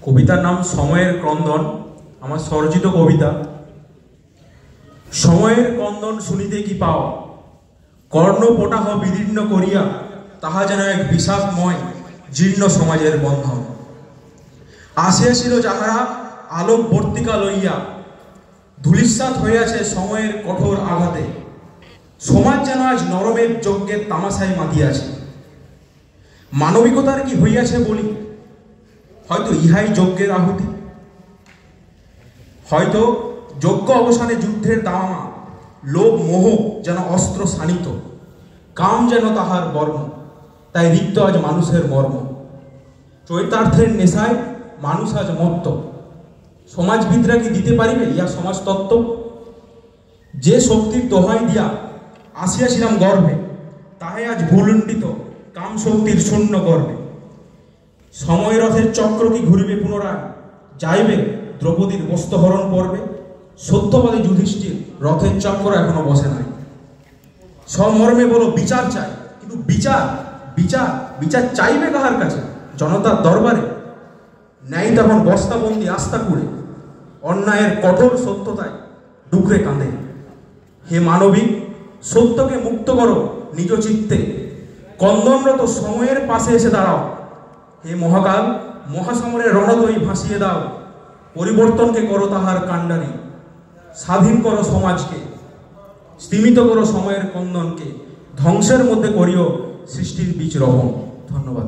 কবিতার নাম সময়ের ক্রন্দন, আমার স্বরচিত কবিতা। সময়ের ক্রন্দন শুনিতে কি পাও, কর্ণ পটাহ বিদীর্ণ করিয়া, তাহা যেন এক বিষাদময় জীর্ণ সমাজের বন্ধন। আসিয়াছিল যাহারা আলোক বর্তিকা লইয়া, ধূলিসাৎ হইয়াছে সময়ের কঠোর আঘাতে। সমাজ যেন আজ নরমের যজ্ঞের তামাশায় মাতিয়াছে। মানবিকতার কি হইয়াছে বলি, হয়তো ইহাই যজ্ঞের আহুতি। হয়তো যজ্ঞ অবসানে যুদ্ধের দাওয়ামা, লোভ মোহ যেন অস্ত্র শানিত, কাম যেন তাহার বর্ম, তাই রিক্ত আজ মানুষের মর্ম। চৈতার্থের নেশায় মানুষ আজ মত্ত, সমাজবিদরা কি দিতে পারিবে ইয়া সমাজতত্ত্ব? যে শক্তির দোহাই দিয়া আসিয়াছিলাম গর্ভে, তাহাই আজ ভুলুণ্ঠিত কাম শক্তির শূন্য গর্ভে। সময় রথের চক্র কি ঘুরিবে পুনরায়, যাইবে দ্রৌপদীর বস্ত্রহরণ পর্বে। সত্যবাদী যুধিষ্ঠির রথের চক্র এখনো বসে নাই। সমর্মে বলো বিচার চাই, কিন্তু বিচার বিচার বিচার চাইবে কাহার কাছে? জনতার দরবারে? ন্যায় তখন বস্তাবন্দি আস্থা কুড়ে, অন্যায়ের কঠোর সত্যতায় ডুকরে কাঁদে। হে মানবিক, সত্যকে মুক্ত করো নিজ চিত্তে, কন্দনরত সময়ের পাশে এসে দাঁড়াও। হে মহাকাল, মহাসমরের রণদই ভাসিয়ে দাও, পরিবর্তনকে করো তাহার কাণ্ডারি। স্বাধীন করো সমাজকে, স্তিমিত করো সময়ের কন্দনকে, ধ্বংসের মধ্যে করিও সৃষ্টির বীজ রোপণ। ধন্যবাদ।